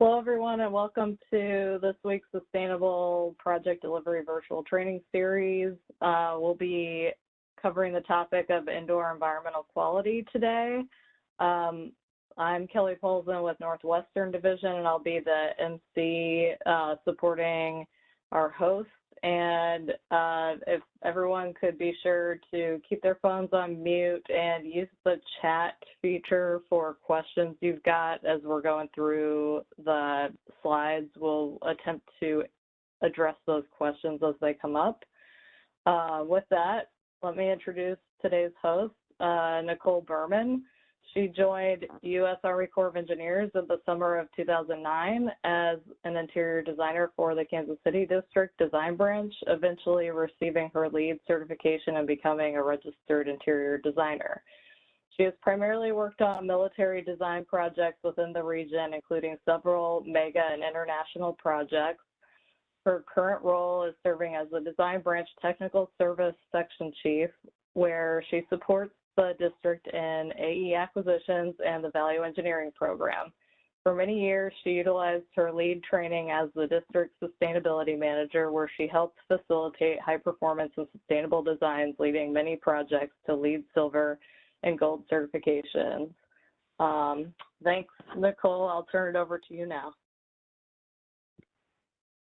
Hello, everyone, and welcome to this week's Sustainable Project Delivery Virtual Training Series. We'll be covering the topic of indoor environmental quality today. I'm Kelli Polzin with Northwestern Division, and I'll be the MC supporting our host. And if everyone could be sure to keep their phones on mute and use the chat feature for questions you've got as we're going through the slides. We'll attempt to address those questions as they come up. With that, let me introduce today's host, Nicole Burman. She joined U.S. Army Corps of Engineers in the summer of 2009 as an interior designer for the Kansas City District Design Branch, eventually receiving her LEED certification and becoming a registered interior designer. She has primarily worked on military design projects within the region, including several mega and international projects. Her current role is serving as the Design Branch Technical Service Section Chief, where she supports the district in AE acquisitions and the value engineering program. For many years, she utilized her LEED training as the district sustainability manager, where she helped facilitate high performance and sustainable designs, leading many projects to LEED Silver and Gold certifications. Thanks, Nicole. I'll turn it over to you now.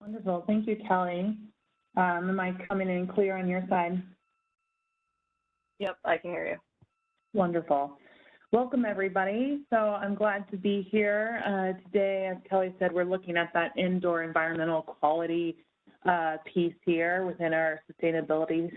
Wonderful. Thank you, Kelli. Am I coming in clear on your side? Yep, I can hear you. Wonderful. Welcome, everybody. So I'm glad to be here today. As Kelli said, we're looking at that indoor environmental quality piece here within our sustainability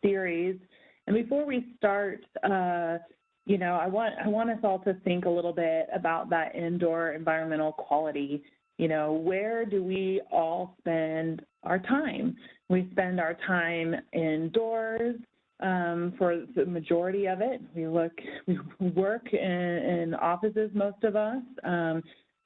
series. And before we start, I want us all to think a little bit about that indoor environmental quality. Where do we all spend our time? We spend our time indoors. For the majority of it, we work in offices, most of us.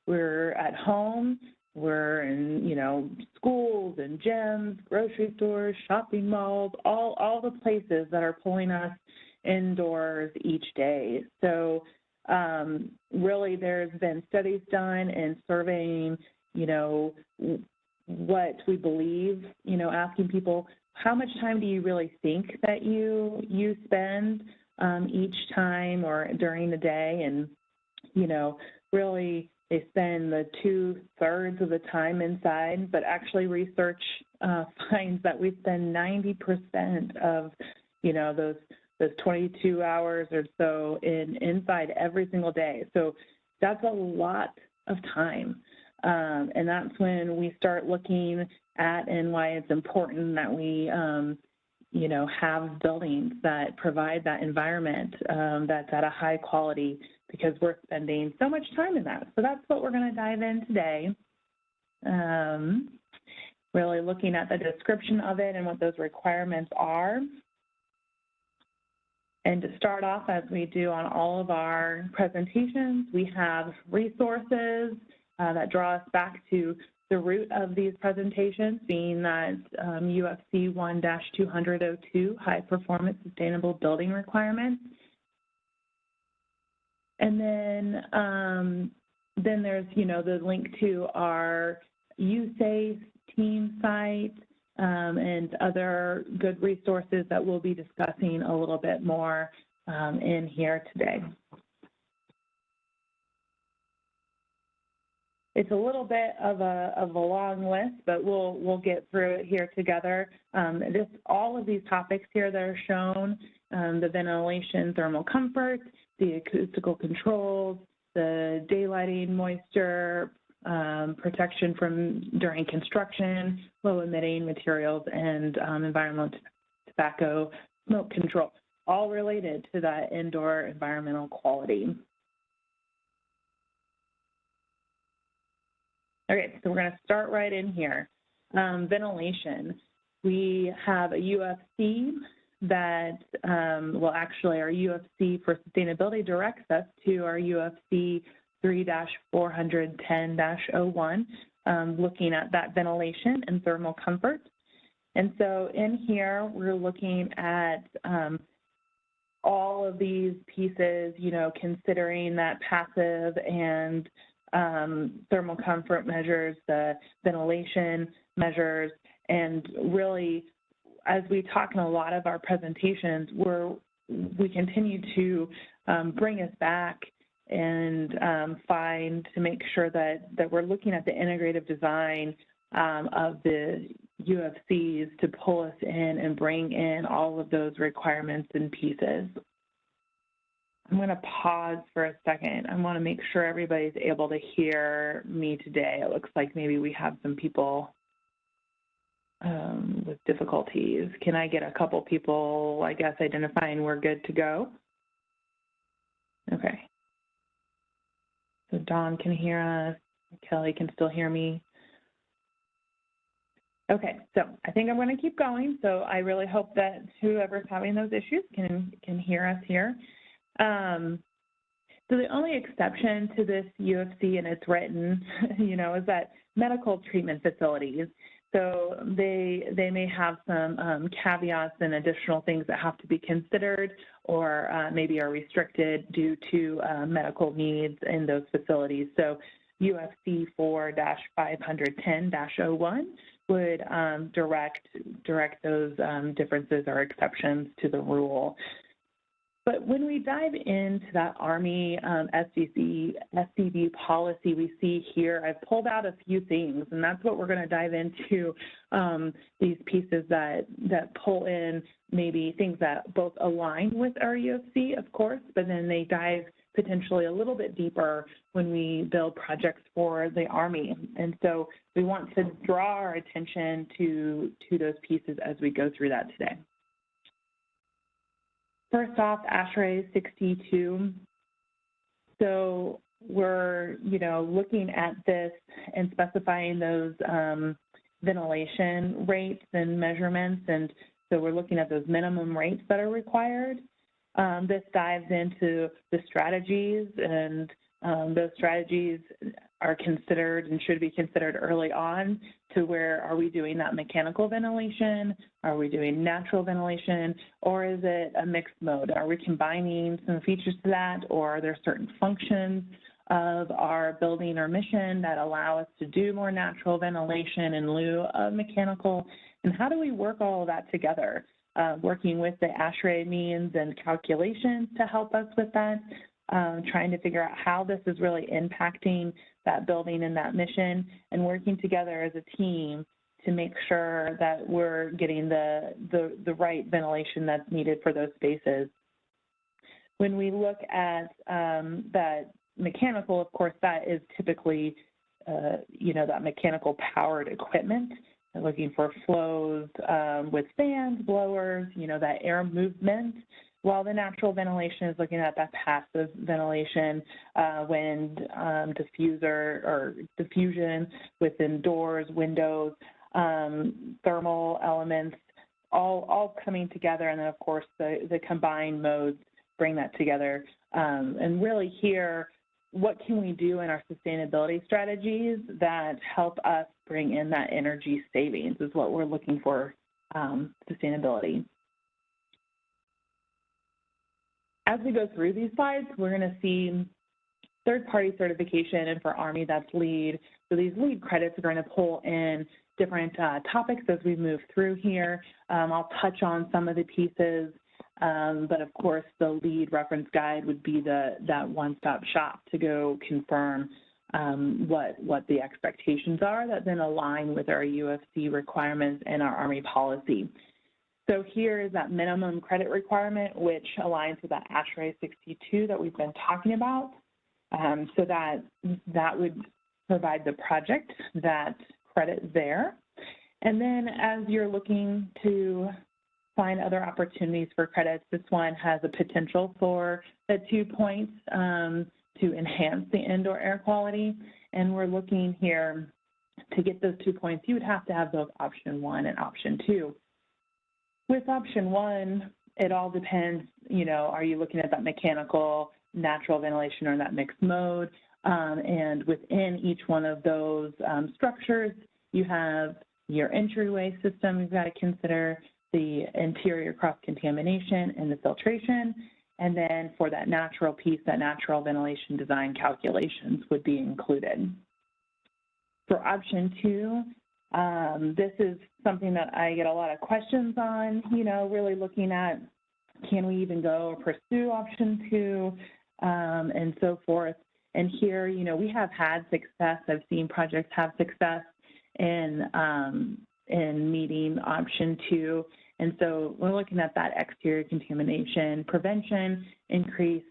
We're at home. We're in, schools and gyms, grocery stores, shopping malls, all the places that are pulling us indoors each day. So really there's been studies done in surveying, what we believe, asking people, how much time do you really think that you spend each time or during the day? And, really they spend the 2/3 of the time inside, but actually research finds that we spend 90% of, those 22 hours or so inside every single day. So that's a lot of time. And that's when we start looking at and why it's important that we, have buildings that provide that environment that's at a high quality, because we're spending so much time in that. So that's what we're going to dive in today. Really looking at the description of it and what those requirements are. And to start off, as we do on all of our presentations, we have resources that draw us back to the root of these presentations, being that UFC 1-200-02, High Performance Sustainable Building Requirements. And then there's, the link to our USACE team site and other good resources that we'll be discussing a little bit more in here today. It's a little bit of a long list, but we'll get through it here together. All of these topics here that are shown, the ventilation, thermal comfort, the acoustical controls, the daylighting, moisture, protection during construction, low emitting materials, and environmental tobacco smoke control, all related to that indoor environmental quality. Okay, so we're going to start right in here. Ventilation. We have a UFC that, actually our UFC for sustainability directs us to our UFC 3-410-01, looking at that ventilation and thermal comfort. And so in here, we're looking at all of these pieces, considering that passive and thermal comfort measures, the ventilation measures, and really, as we talk in a lot of our presentations, we continue to bring us back and to make sure that we're looking at the integrative design of the UFCs to pull us in and bring in all of those requirements and pieces. I'm going to pause for a second. I want to make sure everybody's able to hear me today. It looks like maybe we have some people with difficulties. Can I get a couple people, I guess, identifying we're good to go? Okay. So Dawn can hear us. Kelly can still hear me. Okay, so I think I'm going to keep going. So I really hope that whoever's having those issues can hear us here. So the only exception to this UFC, and it's written, is that medical treatment facilities. So they may have some caveats and additional things that have to be considered, or maybe are restricted due to medical needs in those facilities. So UFC 4-510-01 would direct those differences or exceptions to the rule. But when we dive into that Army SCV policy we see here, I've pulled out a few things, and that's what we're going to dive into, these pieces that pull in maybe things that both align with our UFC, of course, but then they dive potentially a little bit deeper when we build projects for the Army. And so we want to draw our attention to those pieces as we go through that today. First off, ASHRAE 62. So we're, looking at this and specifying those ventilation rates and measurements. And so we're looking at those minimum rates that are required. This dives into the strategies, and those strategies are considered and should be considered early on to where are we doing that mechanical ventilation, are we doing natural ventilation, or is it a mixed mode? Are we combining some features to that, or are there certain functions of our building or mission that allow us to do more natural ventilation in lieu of mechanical? And how do we work all of that together? Working with the ASHRAE means and calculations to help us with that, trying to figure out how this is really impacting that building and that mission, and working together as a team to make sure that we're getting the right ventilation that's needed for those spaces. When we look at that mechanical, of course, that is typically, that mechanical powered equipment. They're looking for flows with fans, blowers, that air movement, while the natural ventilation is looking at that passive ventilation, wind, diffuser or diffusion within doors, windows, thermal elements, all coming together. And then, of course, the combined modes bring that together. And really here, what can we do in our sustainability strategies that help us bring in that energy savings is what we're looking for, sustainability. As we go through these slides, we're going to see third-party certification, and for Army, that's LEED. So these LEED credits are going to pull in different topics as we move through here. I'll touch on some of the pieces, but of course, the LEED reference guide would be that one-stop shop to go confirm what the expectations are that then align with our UFC requirements and our Army policy. So here is that minimum credit requirement, which aligns with that ASHRAE 62 that we've been talking about. So that would provide the project that credit there. And then as you're looking to find other opportunities for credits, this one has a potential for the 2 points to enhance the indoor air quality. And we're looking here to get those 2 points, you would have to have both option 1 and option 2. With option 1, it all depends, are you looking at that mechanical, natural ventilation, or that mixed mode? And within each one of those structures, you have your entryway system you've got to consider, the interior cross-contamination and the filtration, And then for that natural piece, that natural ventilation design calculations would be included. For option 2, this is something that I get a lot of questions on, really looking at, can we even go or pursue option 2, and so forth. And here, we have had success. I've seen projects have success in meeting option 2. And so we're looking at that exterior contamination prevention, increased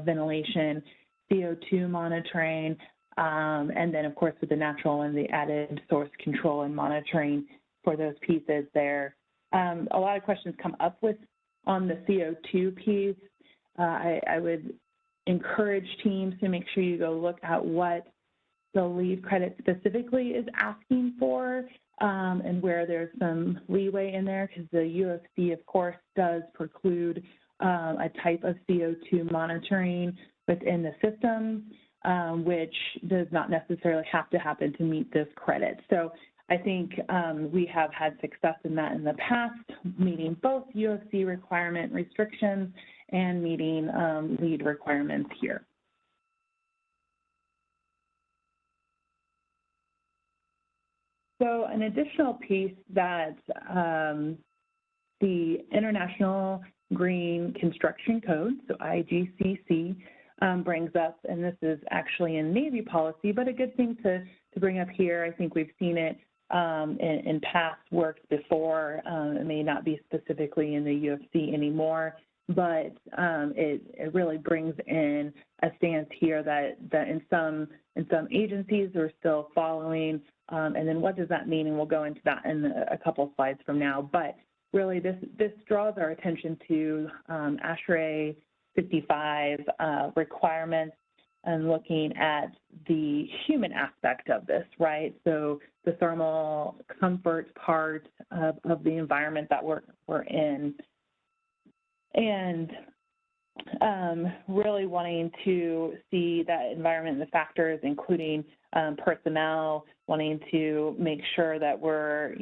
ventilation, CO2 monitoring, and then, of course, with the natural and the added source control and monitoring for those pieces there. A lot of questions come up on the CO2 piece. I would encourage teams to make sure you go look at what the LEED credit specifically is asking for, and where there's some leeway in there, because the UFC, of course, does preclude a type of CO2 monitoring within the system, which does not necessarily have to happen to meet this credit. So I think we have had success in that in the past, meeting both UFC requirement restrictions and meeting LEED requirements here. So an additional piece that the International Green Construction Code, so IGCC, brings up, and this is actually in Navy policy, but a good thing to bring up here. I think we've seen it in past works before. It may not be specifically in the UFC anymore, but it really brings in a stance here that in some agencies are still following. And then what does that mean? And we'll go into that in a couple of slides from now. But really, this draws our attention to ASHRAE 55 requirements and looking at the human aspect of this, right? So the thermal comfort part of the environment that we're in. And really wanting to see that environment and the factors, including personnel, wanting to make sure that we're,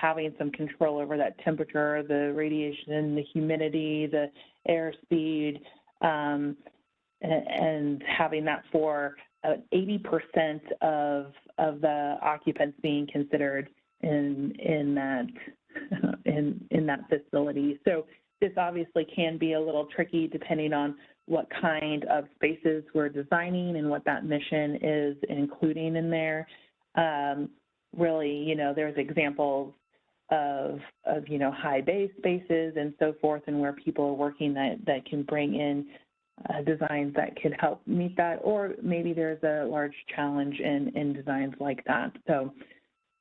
having some control over that temperature, the radiation, the humidity, the airspeed, and having that for 80% of the occupants being considered in that facility. So this obviously can be a little tricky depending on what kind of spaces we're designing and what that mission is including in there. Really, there's examples of high bay spaces and so forth, and where people are working that can bring in designs that could help meet that, or maybe there's a large challenge in designs like that. So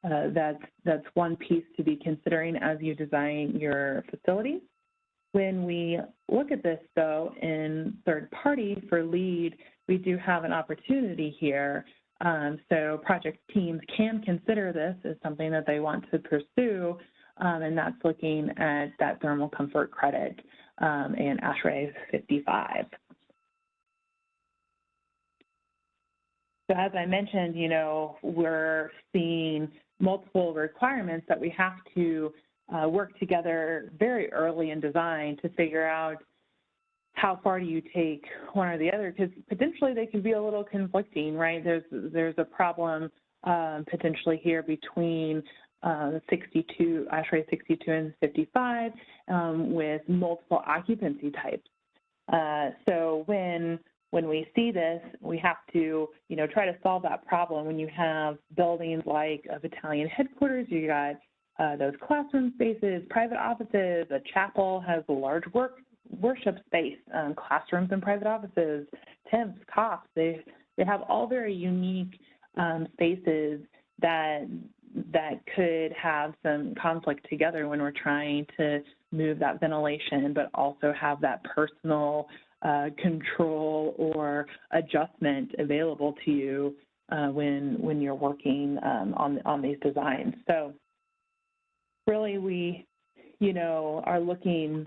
that's one piece to be considering as you design your facilities. When we look at this, though, in third party for LEED, we do have an opportunity here. So project teams can consider this as something that they want to pursue, and that's looking at that thermal comfort credit and ASHRAE 55. So as I mentioned, we're seeing multiple requirements that we have to work together very early in design to figure out how far do you take one or the other, because potentially they can be a little conflicting, right? There's a problem potentially here between 62, ASHRAE 62 and 55 with multiple occupancy types. So when we see this, we have to, try to solve that problem. When you have buildings like a battalion headquarters, you got those classroom spaces, private offices, a chapel has a large worship space, classrooms and private offices, tents, cops. They have all very unique spaces that could have some conflict together when we're trying to move that ventilation, but also have that personal control or adjustment available to you when you're working on these designs. So really, we, are looking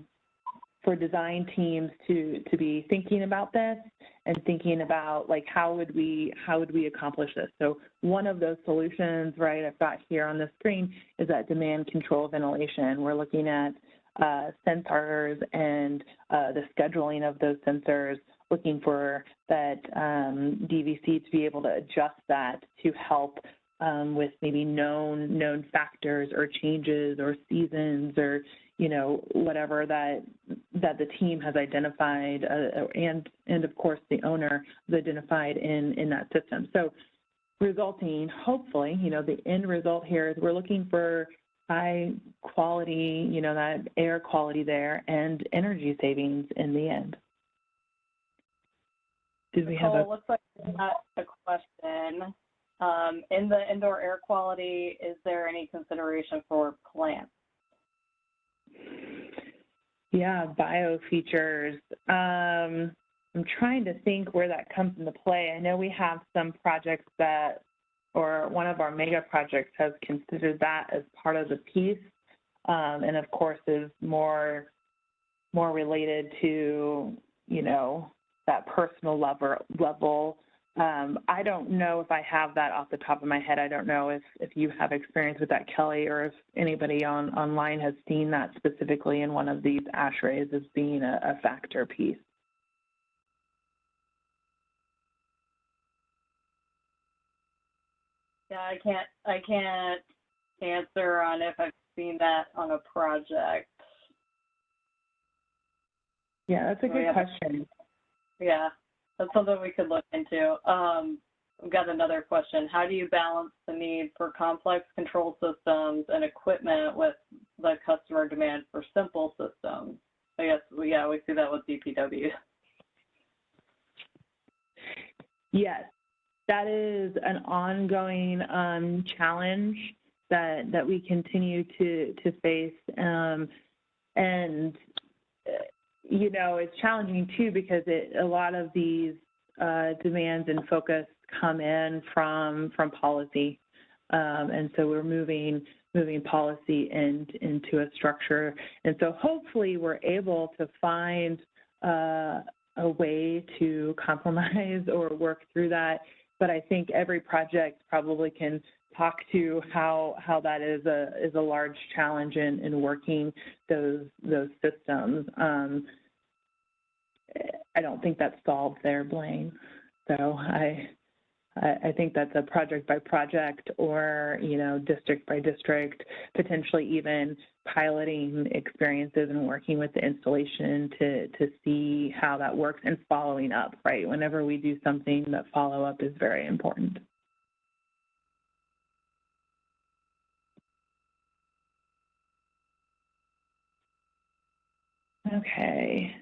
for design teams to be thinking about this and thinking about, like, how would we accomplish this? So one of those solutions, right, I've got here on the screen is that demand control ventilation. We're looking at sensors and the scheduling of those sensors, looking for that DVC to be able to adjust that to help with maybe known factors or changes or seasons or, you know, whatever that the team has identified and of course the owner has identified in that system. So resulting, hopefully, you know, the end result here is we're looking for high quality, you know, that air quality there and energy savings in the end. Did we have Nicole, looks like we got a question. In the indoor air quality, is there any consideration for plants? Yeah, bio features. I'm trying to think where that comes into play. I know we have some projects that, or one of our mega projects has considered that as part of the piece, and of course is more related to, you know, that personal level. I don't know if I have that off the top of my head. I don't know if you have experience with that, Kelli, or if anybody online has seen that specifically in one of these ashrays as being a factor piece. Yeah, I can't answer on if I've seen that on a project. Yeah, that's a good question. Yeah, that's something we could look into. We've got another question. How do you balance the need for complex control systems and equipment with the customer demand for simple systems? I guess, we see that with DPW. Yes, that is an ongoing challenge that we continue to face. And you know, it's challenging too because a lot of these demands and focus come in from policy, and so we're moving policy into a structure, and so hopefully we're able to find a way to compromise or work through that. But I think every project probably can talk to how that is a large challenge in working those systems. I don't think that's solved there, Blaine. So I think that's a project by project, or, you know, district by district, potentially even piloting experiences and working with the installation to see how that works and following up, right? Whenever we do something, that follow-up is very important. Okay.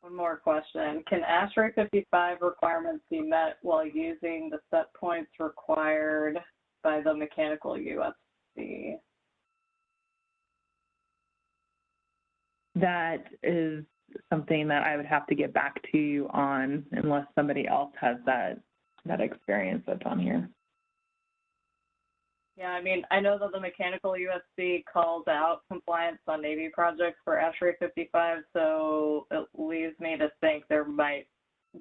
One more question. Can ASHRAE 55 requirements be met while using the set points required by the mechanical USC? That is something that I would have to get back to you on, unless somebody else has that experience that's on here. Yeah, I mean, I know that the mechanical USC calls out compliance on Navy projects for ASHRAE 55, so it leaves me to think there might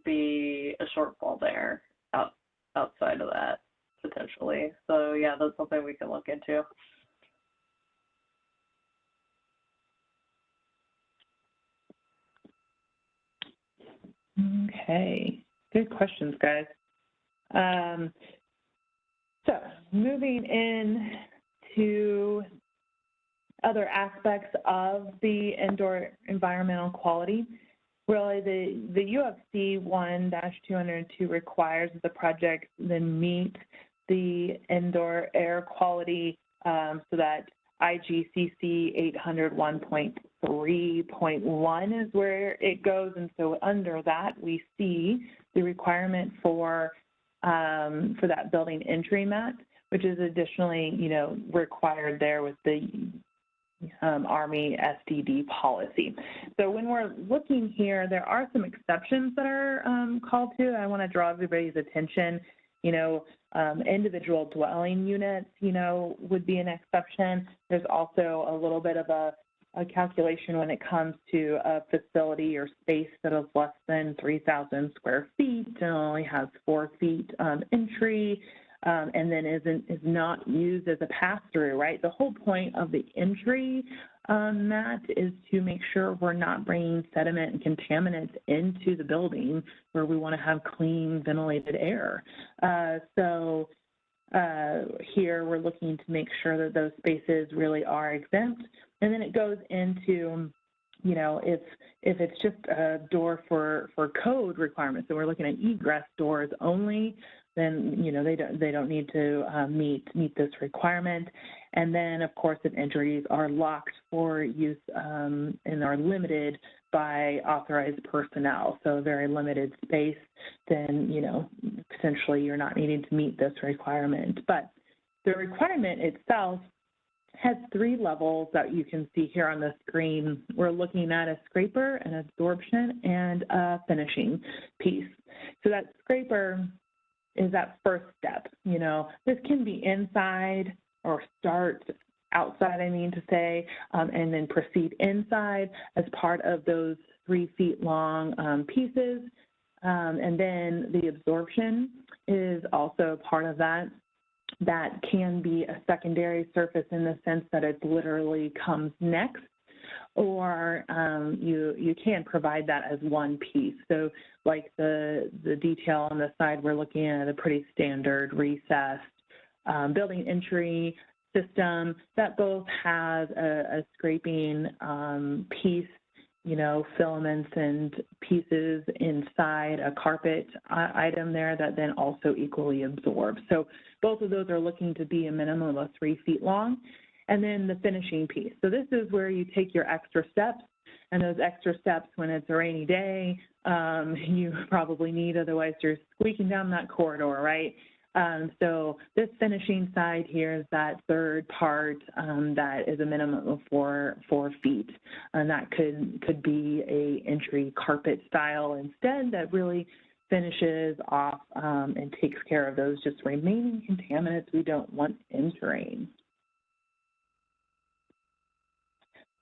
be a shortfall there outside of that, potentially. So yeah, that's something we can look into. Okay, good questions, guys. So moving in to other aspects of the indoor environmental quality, really the UFC 1-202 requires that the project then meet the indoor air quality, so that IGCC 801.3.1 is where it goes. And so under that, we see the requirement for that building entry mat, which is additionally, you know, required there with the Army SDD policy. So when we're looking here, there are some exceptions that are called to. I want to draw everybody's attention. You know, individual dwelling units, you know, would be an exception. There's also a little bit of a calculation when it comes to a facility or space that is less than 3,000 square feet and only has 4 feet entry. and then is not used as a pass-through, right? The whole point of the entry mat is to make sure we're not bringing sediment and contaminants into the building where we want to have clean, ventilated air. Here we're looking to make sure that those spaces really are exempt. And then it goes into, you know, if it's just a door for code requirements, and we're looking at egress doors only, then, you know, they don't need to meet this requirement. And then, of course, if entries are locked for use and are limited by authorized personnel, so very limited space, then, you know, potentially you're not needing to meet this requirement. But the requirement itself has 3 levels that you can see here on the screen. We're looking at a scraper, an absorption, and a finishing piece. So that scraper is that first step. You know, this can be inside or start outside, I mean to say, and then proceed inside as part of those 3 feet long pieces. And then the absorption is also part of that. That can be a secondary surface in the sense that it literally comes next, or you can provide that as one piece. So like the detail on the side, we're looking at a pretty standard recessed building entry system that both has a scraping piece, you know, filaments and pieces inside a carpet item there that then also equally absorbs. So both of those are looking to be a minimum of 3 feet long. And then the finishing piece. So this is where you take your extra steps, and those extra steps when it's a rainy day, you probably need, otherwise you're squeaking down that corridor, right? So this finishing side here is that third part that is a minimum of 4 feet, and that could be a entry carpet style instead that really finishes off and takes care of those just remaining contaminants we don't want entering.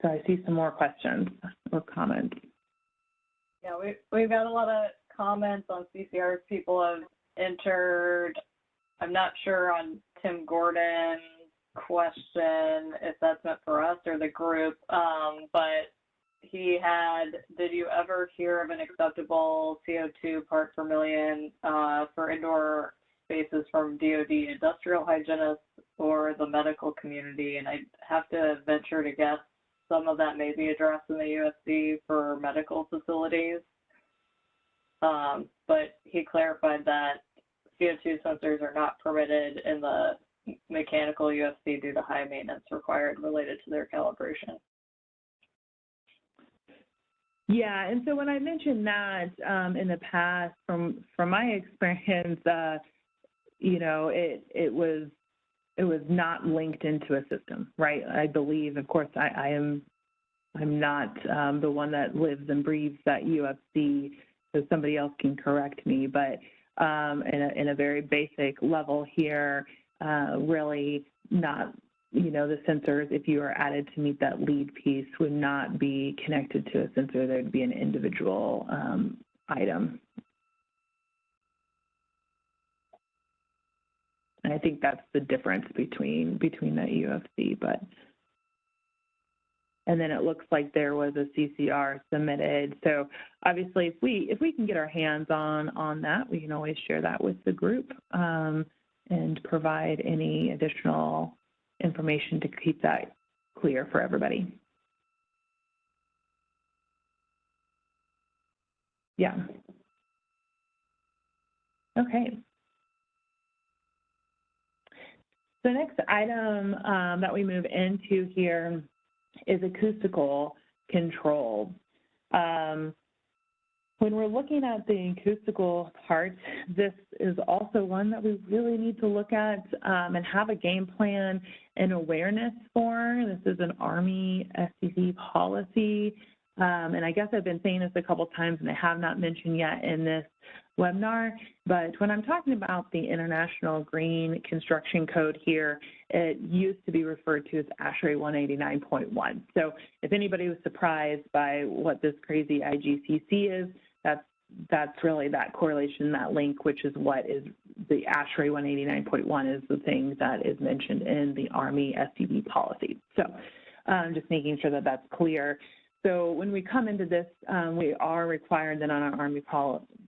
So I see some more questions or comments. Yeah, we've got a lot of comments on CCRs people have entered. I'm not sure on Tim Gordon's question if that's meant for us or the group, but he had, did you ever hear of an acceptable CO2 part per million for indoor spaces from DoD industrial hygienists or the medical community? And I have to venture to guess some of that may be addressed in the USC for medical facilities. But he clarified that CO2 sensors are not permitted in the mechanical USC due to high maintenance required related to their calibration. Yeah, and so when I mentioned that in the past, from my experience, you know, it was not linked into a system, right? I believe, of course, I'm not the one that lives and breathes that UFC, so somebody else can correct me, but in a very basic level here, really not, you know, the sensors, if you are added to meet that lead piece, would not be connected to a sensor. There would be an individual item. And I think that's the difference between that UFC, but. And then it looks like there was a CCR submitted. So obviously, if we can get our hands on that, we can always share that with the group and provide any additional information to keep that clear for everybody. Yeah. Okay. The next item that we move into here is acoustical control. When we're looking at the acoustical part, this is also one that we really need to look at and have a game plan and awareness for. This is an Army SCC policy. And I guess I've been saying this a couple times and I have not mentioned yet in this webinar, but when I'm talking about the International Green Construction Code here, it used to be referred to as ASHRAE 189.1. So if anybody was surprised by what this crazy IGCC is, that's that's really that correlation, that link, which is what is the ASHRAE 189.1 is the thing that is mentioned in the Army SDB policy. So just making sure that that's clear. So when we come into this, we are required then on our Army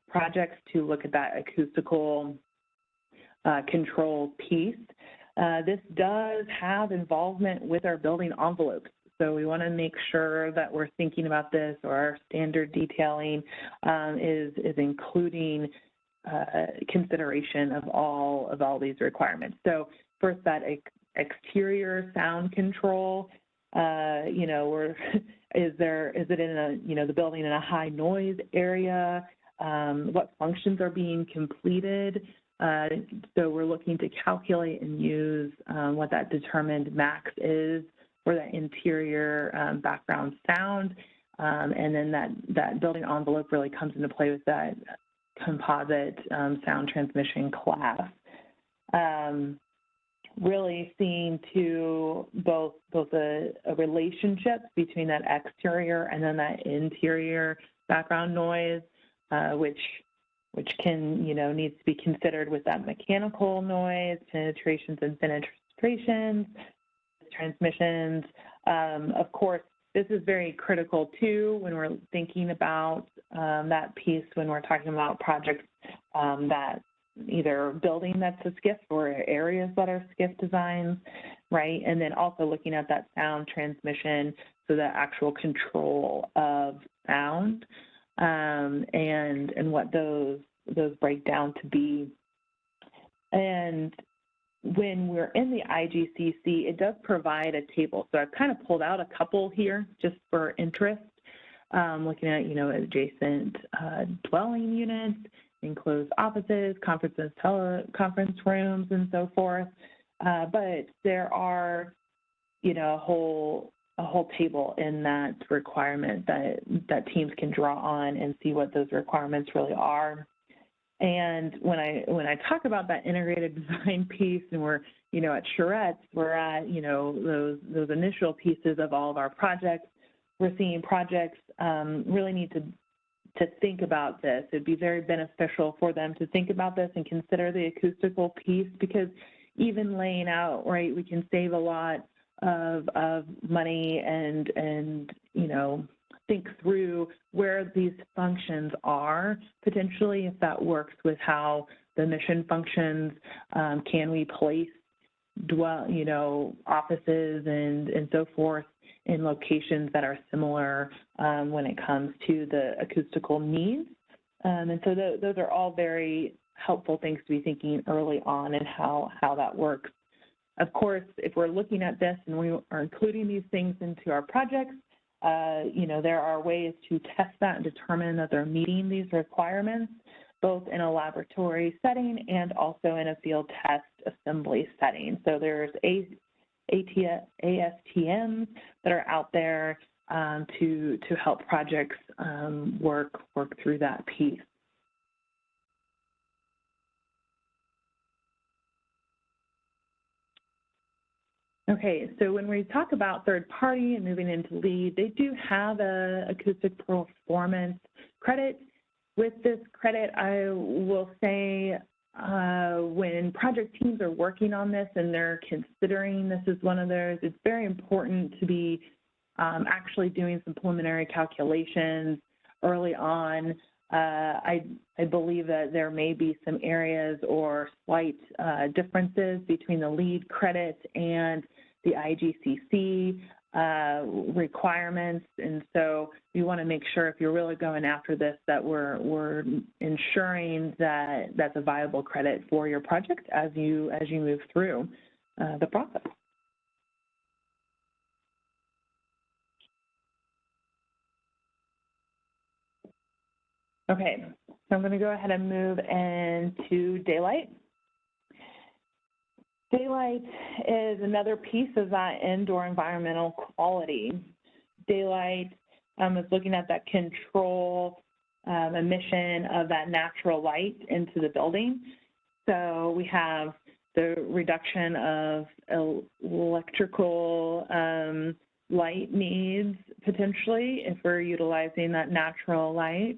projects to look at that acoustical control piece. This does have involvement with our building envelopes. So we want to make sure that we're thinking about this, or our standard detailing is including consideration of all these requirements. So first, that exterior sound control. You know, is it in a, the building in a high noise area? What functions are being completed? So we're looking to calculate and use what that determined max is for that interior background sound. And then that building envelope really comes into play with that composite sound transmission class. Really seeing to both a relationship between that exterior and then that interior background noise, which can, needs to be considered with that mechanical noise, penetrations and fenestrations, transmissions. Of course, this is very critical too when we're thinking about that piece, when we're talking about projects that either building that's a SCIF or areas that are SCIF designs, right? And then also looking at that sound transmission, so the actual control of sound and what those break down to be. And when we're in the IGCC, it does provide a table. So I've kind of pulled out a couple here just for interest, looking at, adjacent dwelling units, enclosed offices, conferences, teleconference rooms, and so forth. But there are, a whole table in that requirement that teams can draw on and see what those requirements really are. And when I talk about that integrated design piece, and we're, at charrettes, we're at, those initial pieces of all of our projects. We're seeing projects really need to think about this. It'd be very beneficial for them to think about this and consider the acoustical piece, because even laying out, right, we can save a lot of money and think through where these functions are potentially, if that works with how the mission functions. Can we place offices and so forth in locations that are similar when it comes to the acoustical needs? And so those are all very helpful things to be thinking early on and how that works. Of course, if we're looking at this and we are including these things into our projects, there are ways to test that and determine that they're meeting these requirements, both in a laboratory setting and also in a field test assembly setting. So there's ASTMs that are out there to help projects work through that piece. Okay, so when we talk about third party and moving into LEED, they do have a acoustic performance credit. With this credit, I will say when project teams are working on this and they're considering this is one of theirs, it's very important to be actually doing some preliminary calculations early on. I believe that there may be some areas or slight differences between the LEED credit and the IGCC requirements, and so we want to make sure, if you're really going after this, that we're ensuring that that's a viable credit for your project as you move through the process. Okay, so I'm going to go ahead and move into daylight. Daylight is another piece of that indoor environmental quality. Daylight is looking at that control emission of that natural light into the building. So we have the reduction of electrical light needs potentially if we're utilizing that natural light.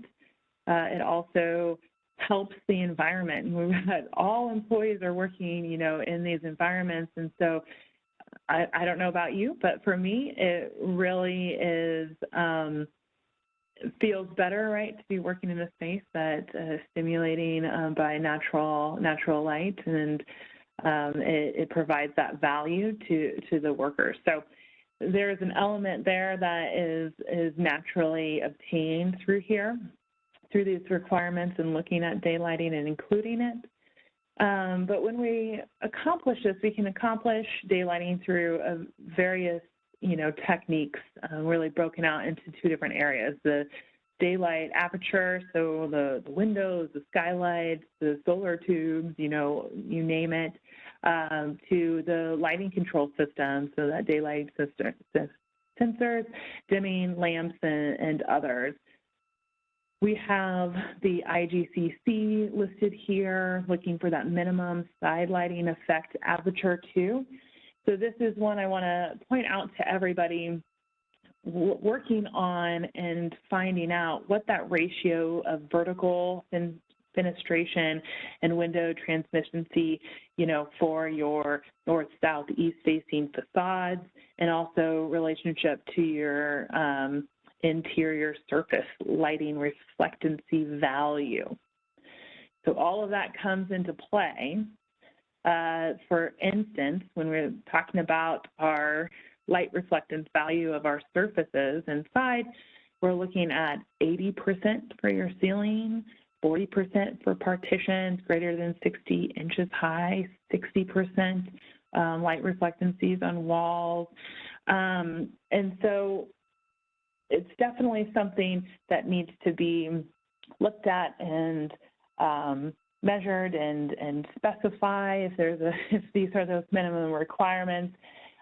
It also helps the environment. We've got all employees are working, you know, in these environments. And so I don't know about you, but for me, it really is, it feels better, right, to be working in a space that stimulating by natural light, and it provides that value to the workers. So there's an element there that is naturally obtained through these requirements and looking at daylighting and including it. But when we accomplish this, we can accomplish daylighting through various, you know, techniques, really broken out into two different areas: the daylight aperture, so the windows, the skylights, the solar tubes, you know, you name it, to the lighting control system, so that daylight sensors, dimming lamps, and others. We have the IGCC listed here, looking for that minimum side lighting effect aperture too. So this is one I want to point out to everybody working on and finding out what that ratio of vertical fenestration and window transmissioncy, you know, for your north, south, east facing facades, and also relationship to your interior surface lighting reflectancy value. So all of that comes into play. For instance, when we're talking about our light reflectance value of our surfaces inside, we're looking at 80% for your ceiling, 40% for partitions greater than 60 inches high, 60% light reflectancies on walls. And so it's definitely something that needs to be looked at and measured and specify if these are those minimum requirements,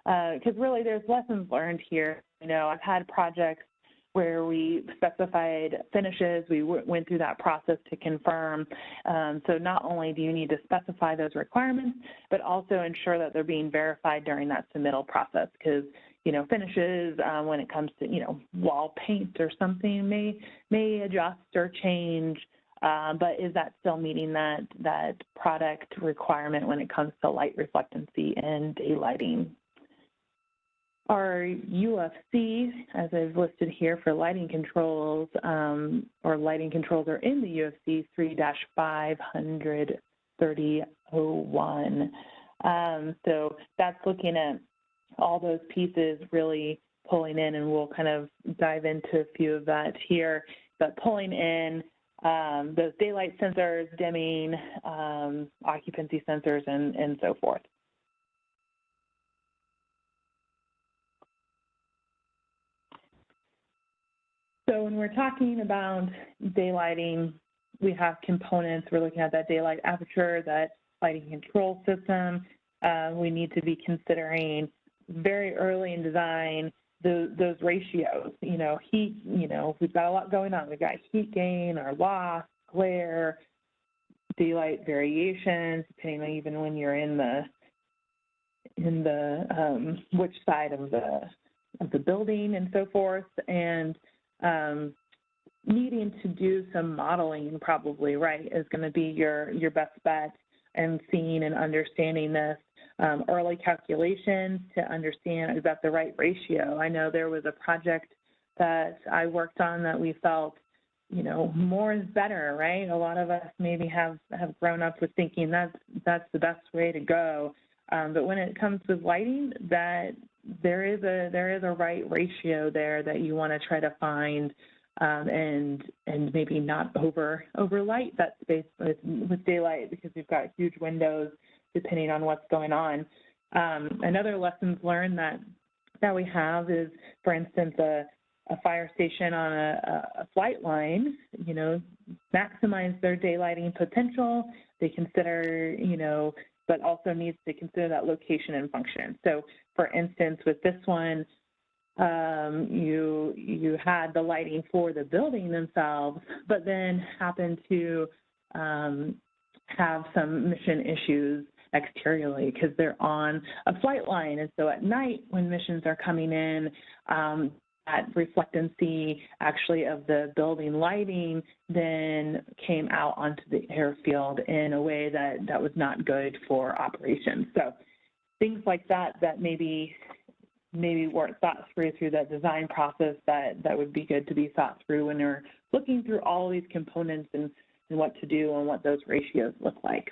because really there's lessons learned here. You know, I've had projects where we specified finishes, we went through that process to confirm. So not only do you need to specify those requirements, but also ensure that they're being verified during that submittal process, because, you know, finishes, when it comes to, you know, wall paint or something may adjust or change, but is that still meeting that product requirement when it comes to light reflectancy and daylighting? Our UFC, as I've listed here for lighting controls, or lighting controls are in the UFC 3-530-01. So that's looking at all those pieces really pulling in, and we'll kind of dive into a few of that here, but pulling in those daylight sensors, dimming, occupancy sensors, and so forth. So when we're talking about daylighting, we have components. We're looking at that daylight aperture, that lighting control system. We need to be considering very early in design those ratios. You know, heat, you know, we've got a lot going on. We've got heat gain or loss, glare, daylight variations, depending on even when you're in the which side of the building and so forth, and needing to do some modeling probably, right, is going to be your best bet, and seeing and understanding this. Early calculations to understand, is that the right ratio? I know there was a project that I worked on that we felt, you know, more is better, right? A lot of us maybe have grown up with thinking that's the best way to go. But when it comes to lighting, that there is a right ratio there that you want to try to find, and maybe not overlight that space with daylight, because we've got huge windows depending on what's going on. Another lessons learned that we have is, for instance, a fire station on a flight line, you know, maximize their daylighting potential. They consider, you know, but also needs to consider that location and function. So, for instance, with this one, you had the lighting for the building themselves, but then happened to have some mission issues exteriorly because they're on a flight line. And so at night when missions are coming in, that reflectancy actually of the building lighting then came out onto the airfield in a way that was not good for operations. So things like that maybe weren't thought through that design process that would be good to be thought through when you're looking through all these components and what to do and what those ratios look like.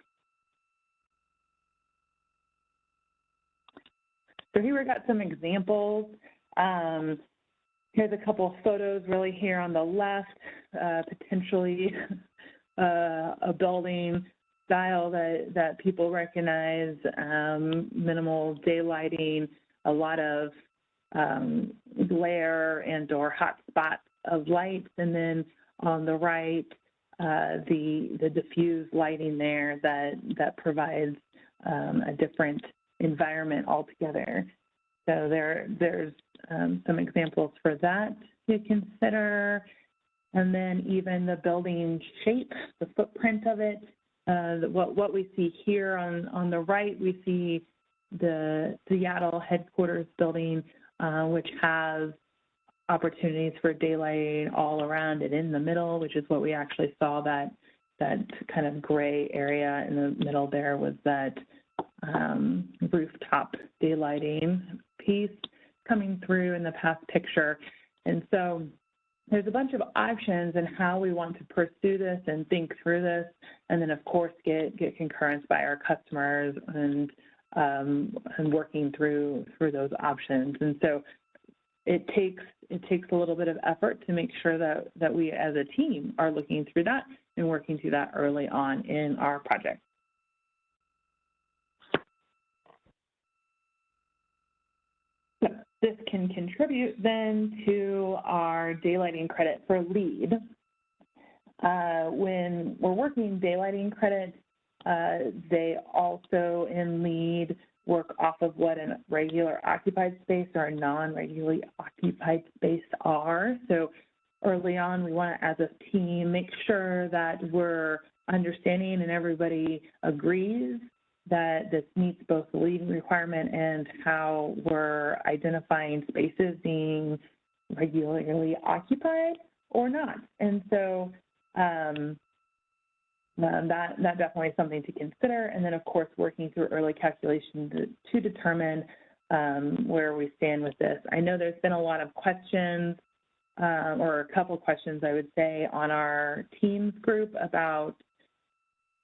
So here we got some examples. Here's a couple of photos really here on the left, potentially a building style that people recognize, minimal daylighting, a lot of glare and or hot spots of lights, and then on the right, the diffused lighting there that provides a different environment altogether. So there's some examples for that to consider. And then even the building shape, the footprint of it, what we see here on the right, we see the Seattle headquarters building, which has opportunities for daylighting all around it in the middle, which is what we actually saw, that kind of gray area in the middle there was that rooftop daylighting piece coming through in the past picture. And so there's a bunch of options in how we want to pursue this and think through this, and then of course get concurrence by our customers and working through those options. And so it takes a little bit of effort to make sure that we as a team are looking through that and working through that early on in our project. So this can contribute then to our daylighting credit for LEED. When we're working daylighting credits, they also in LEED work off of what a regular occupied space or a non-regularly occupied space are. So early on, we want to, as a team, make sure that we're understanding and everybody agrees that this meets both the LEED requirement and how we're identifying spaces being regularly occupied or not. And so that definitely is something to consider. And then, of course, working through early calculation to determine where we stand with this. I know there's been a lot of questions, or a couple questions, I would say, on our Teams group about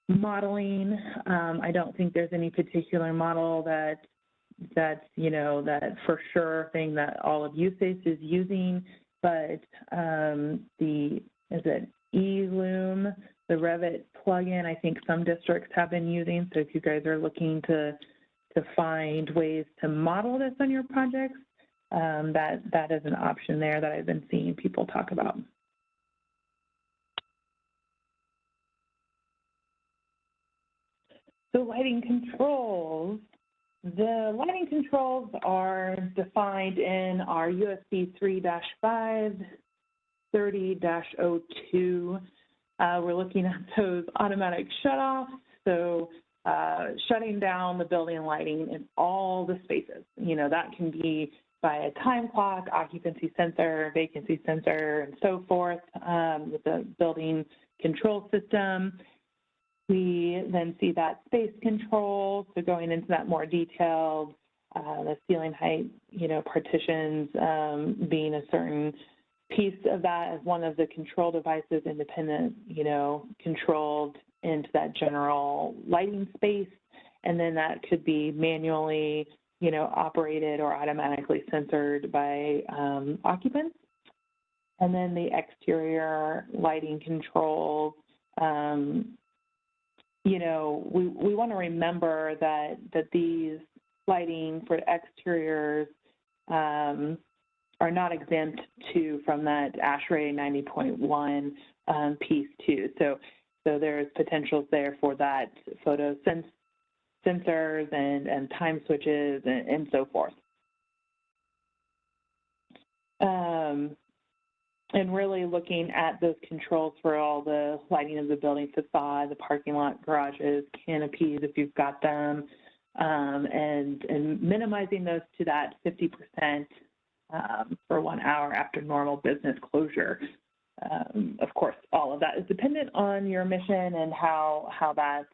modeling. I don't think there's any particular model that's that for sure thing that all of USACE is using, but is it eLoom, the Revit plugin, I think some districts have been using. So if you guys are looking to find ways to model this on your projects, that is an option there that I've been seeing people talk about. So lighting controls. The lighting controls are defined in our USP 3-5, 30-02. We're looking at those automatic shutoffs, so shutting down the building lighting in all the spaces. That can be by a time clock, occupancy sensor, vacancy sensor, and so forth with the building control system. We then see that space control, so going into that more detailed, the ceiling height, partitions being a certain piece of that as one of the control devices, independent, controlled into that general lighting space. And then that could be manually, operated or automatically censored by occupants. And then the exterior lighting controls, we want to remember that these lighting for exteriors are not exempt from that ASHRAE 90.1 piece too. So there's potentials there for that photo sensors and time switches and so forth. And really looking at those controls for all the lighting of the building facade, the parking lot, garages, canopies, if you've got them, and minimizing those to that 50% for 1 hour after normal business closure. Of course, all of that is dependent on your mission and how that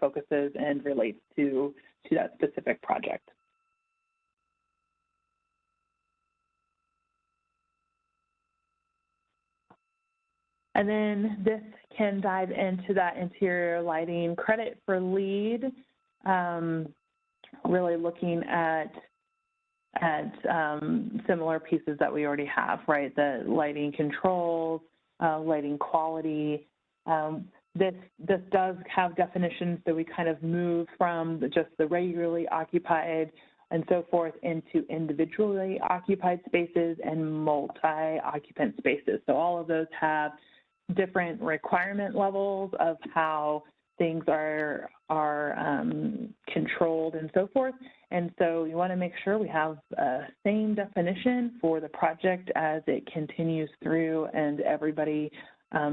focuses and relates to that specific project. And then this can dive into that interior lighting credit for LEED, really looking at similar pieces that we already have, right? The lighting controls, lighting quality. This does have definitions that we kind of move from just the regularly occupied and so forth into individually occupied spaces and multi-occupant spaces. So all of those have different requirement levels of how things are controlled and so forth. And so you want to make sure we have the same definition for the project as it continues through, and everybody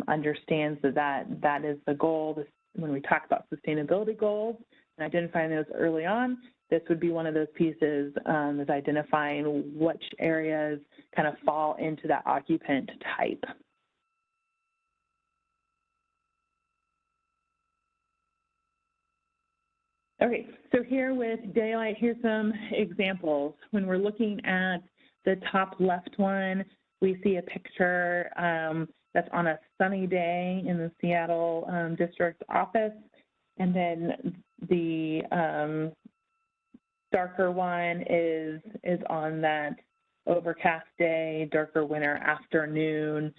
understands that is the goal. When we talk about sustainability goals and identifying those early on, this would be one of those pieces, is identifying which areas kind of fall into that occupant type. Okay, so here with daylight, here's some examples. When we're looking at the top left one, we see a picture that's on a sunny day in the Seattle district office. And then the darker one is on that overcast day, darker winter afternoon,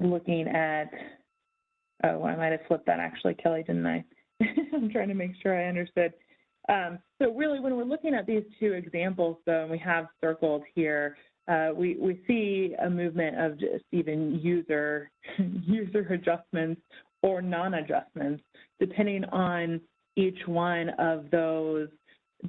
looking at, oh, I might have flipped that actually, Kelly, didn't I? I'm trying to make sure I understood. So really, when we're looking at these two examples, though, and we have circled here, we see a movement of just even user adjustments or non-adjustments. Depending on each one of those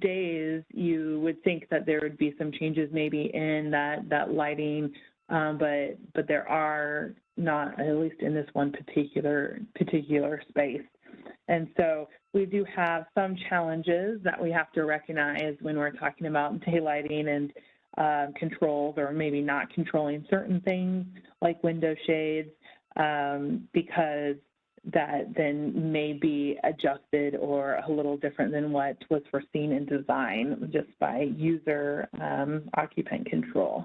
days, you would think that there would be some changes maybe in that lighting, but there are not, at least in this one particular space. And so we do have some challenges that we have to recognize when we're talking about daylighting and controls, or maybe not controlling certain things like window shades, because that then may be adjusted or a little different than what was foreseen in design just by user occupant control.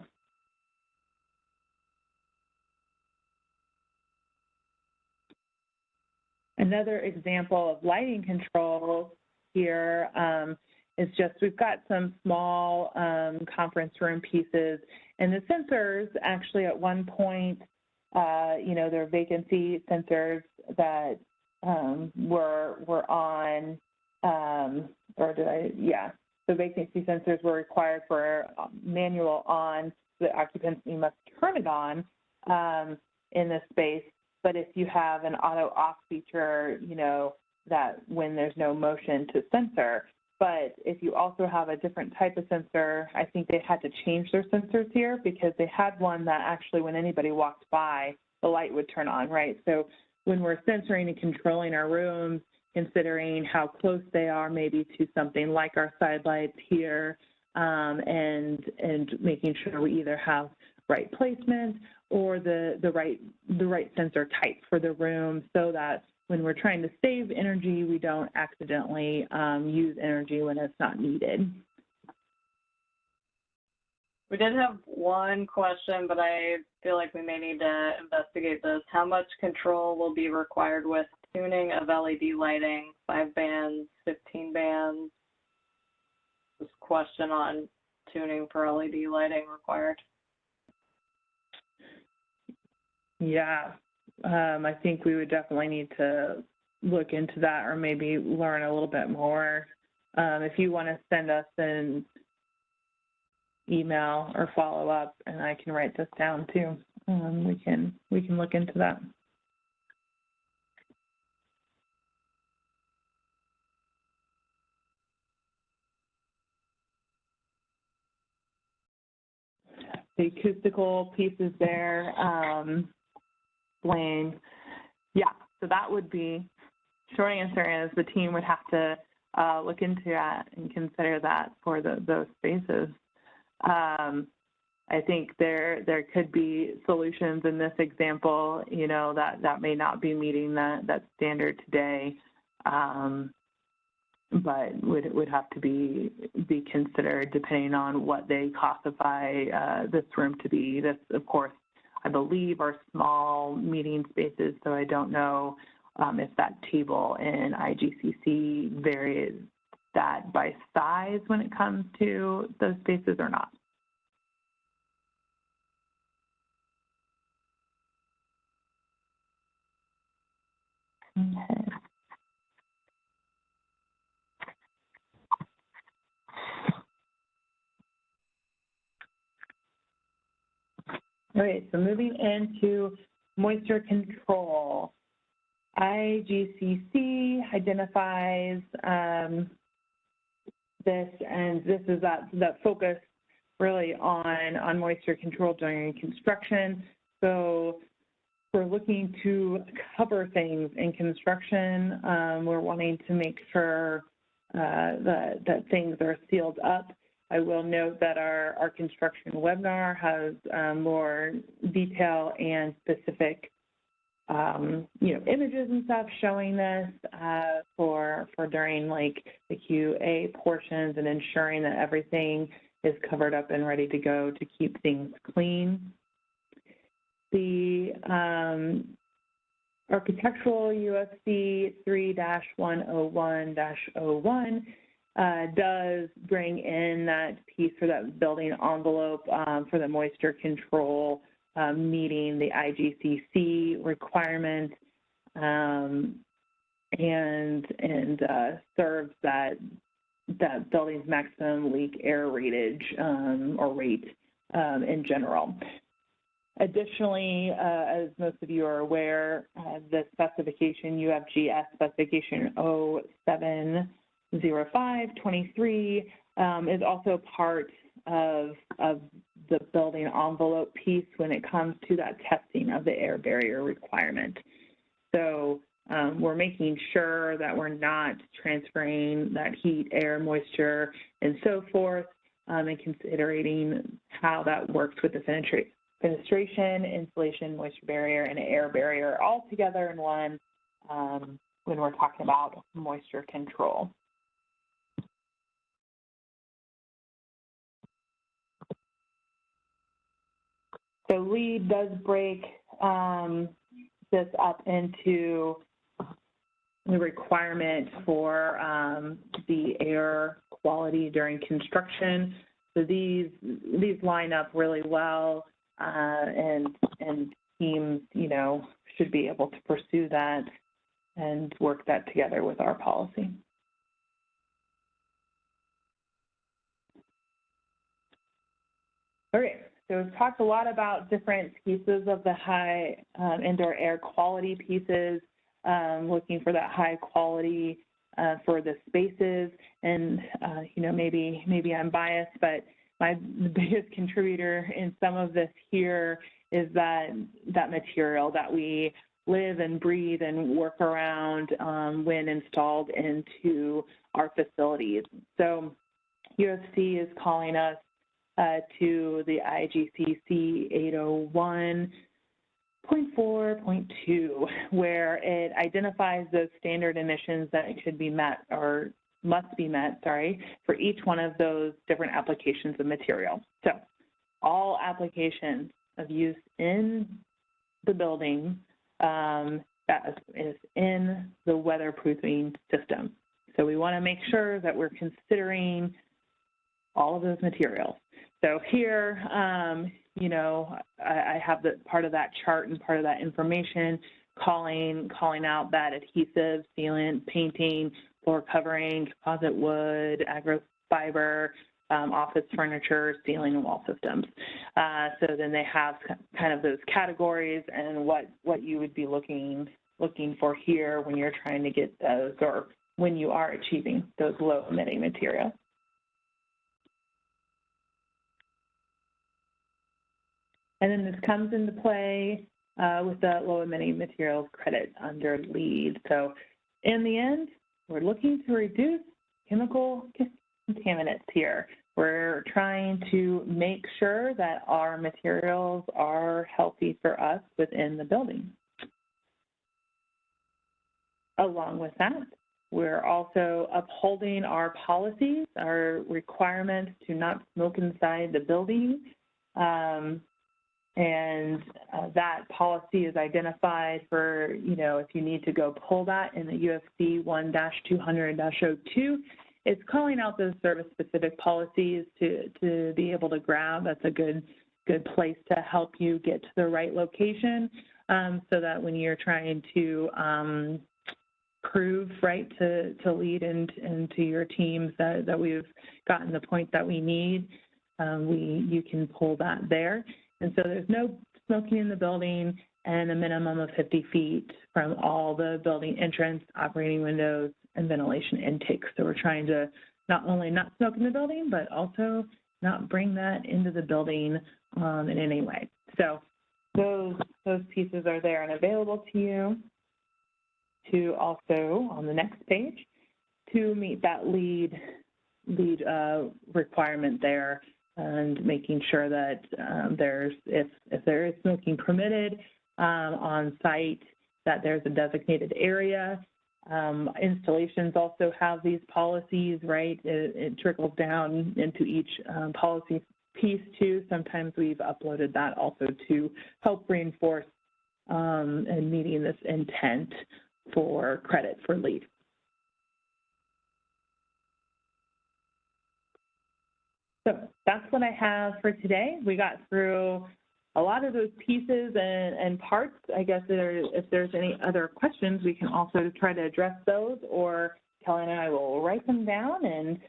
Another example of lighting control here is just, we've got some small conference room pieces, and the sensors actually at one point, there are vacancy sensors that were on, the vacancy sensors were required for manual on, so the occupants, you must turn it on in this space. But if you have an auto off feature, that when there's no motion to sensor. But if you also have a different type of sensor, I think they had to change their sensors here, because they had one that actually when anybody walked by, the light would turn on, right? So when we're sensoring and controlling our rooms, considering how close they are maybe to something like our side lights here, and making sure we either have right placement or the right sensor type for the room, so that when we're trying to save energy, we don't accidentally use energy when it's not needed. We did have one question, but I feel like we may need to investigate this. How much control will be required with tuning of LED lighting, 5 bands, 15 bands? This question on tuning for LED lighting required. Yeah, I think we would definitely need to look into that, or maybe learn a little bit more. If you want to send us an email or follow up, and I can write this down too, we can look into that. The acoustical pieces there, Blaine. Yeah, so that would be, short answer is the team would have to look into that and consider that for those spaces. I think there could be solutions in this example, you know, that may not be meeting that standard today, but would have to be considered depending on what they classify this room to be. This, of course, I believe are small meeting spaces, so I don't know if that table in IGCC varies that by size when it comes to those spaces or not. Okay. All right, so moving into moisture control. IGCC identifies this, and this is that focus really on moisture control during construction. So we're looking to cover things in construction. We're wanting to make sure that things are sealed up. I will note that our construction webinar has more detail and specific images and stuff showing this for during like the QA portions and ensuring that everything is covered up and ready to go to keep things clean. The architectural USC 3-101-01 does bring in that piece for that building envelope for the moisture control meeting the IGCC requirement and serves that building's maximum leak air ratage or rate in general. Additionally, as most of you are aware, the specification, UFGS specification 070523 is also part of the building envelope piece when it comes to that testing of the air barrier requirement. So we're making sure that we're not transferring that heat, air, moisture, and so forth, and considering how that works with the fenestration, insulation, moisture barrier, and air barrier all together in one when we're talking about moisture control. So LEED does break this up into the requirement for the air quality during construction. So these line up really well, and teams, should be able to pursue that and work that together with our policy. All right. So we've talked a lot about different pieces of the high indoor air quality pieces, looking for that high quality for the spaces. And, maybe I'm biased, but the biggest contributor in some of this here is that material that we live and breathe and work around when installed into our facilities. So USC is calling us to the IGCC 801.4.2, where it identifies those standard emissions that should be met or must be met, for each one of those different applications of material. So all applications of use in the building that is in the weatherproofing system. So we want to make sure that we're considering all of those materials. So here, I have the part of that chart and part of that information calling out that adhesive, sealant, painting, floor covering, composite wood, agro fiber, office furniture, ceiling and wall systems. So then they have kind of those categories and what you would be looking for here when you're trying to get those, or when you are achieving those low emitting materials. And then this comes into play with the low emitting materials credit under LEED. So in the end, we're looking to reduce chemical contaminants here. We're trying to make sure that our materials are healthy for us within the building. Along with that, we're also upholding our policies, our requirements to not smoke inside the building. That policy is identified for, if you need to go pull that in the UFC 1-200-02. It's calling out those service-specific policies to be able to grab. That's a good place to help you get to the right location, so that when you're trying to prove, right, to lead into your teams that we've gotten the point that we need, you can pull that there. And so there's no smoking in the building and a minimum of 50 feet from all the building entrance, operating windows, and ventilation intakes. So we're trying to not only not smoke in the building, but also not bring that into the building in any way. So those pieces are there and available to you. To also, on the next page, to meet that lead requirement there, and making sure that if there is smoking permitted on site, that there's a designated area. Installations also have these policies, right? It trickles down into each policy piece too. Sometimes we've uploaded that also to help reinforce and meeting this intent for credit for LEED. So that's what I have for today. We got through a lot of those pieces and parts. I guess if there's any other questions, we can also try to address those, or Kelli and I will write them down and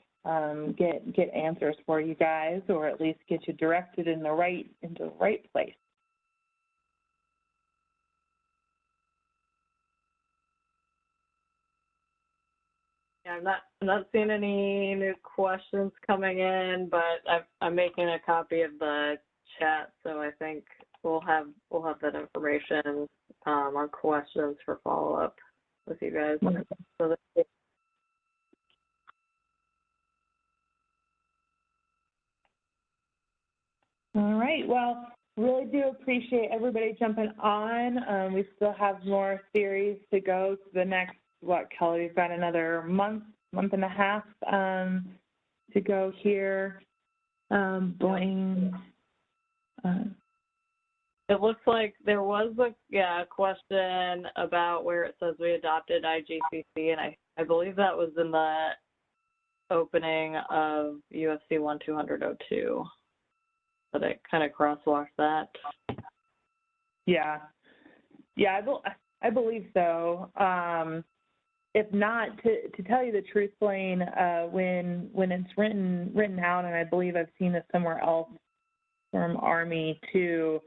get answers for you guys, or at least get you directed into the right place. Yeah, I'm not seeing any new questions coming in, but I'm making a copy of the chat, so I think we'll have that information on questions for follow-up with you guys. So all right, well, really do appreciate everybody jumping on. We still have more series to go to the next, Kelli, we've got another month and a half to go here. Blaine. It looks like there was a question about where it says we adopted IGCC, and I believe that was in the opening of UFC 1-200-02, but it kind of crosswalked that. Yeah, I believe so. If not, to tell you the truth, Blaine, when it's written out, and I believe I've seen this somewhere else from Army too,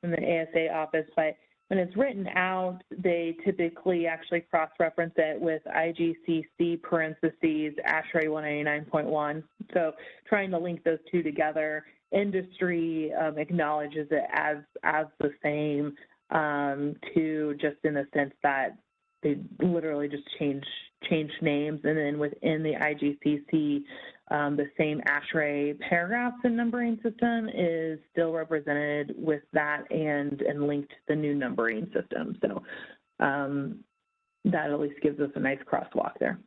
from the ASA office, but when it's written out, they typically actually cross-reference it with IGCC parentheses ASHRAE 189.1. So trying to link those two together, industry acknowledges it as the same, to just in the sense that they literally just change names, and then within the IGCC, the same ASHRAE paragraphs and numbering system is still represented with that and linked to the new numbering system. So that at least gives us a nice crosswalk there.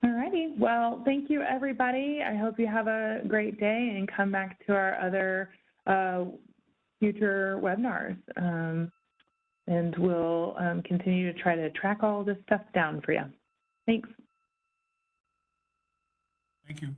All righty. Well, thank you, everybody. I hope you have a great day and come back to our other future webinars. And we'll continue to try to track all this stuff down for you. Thanks. Thank you.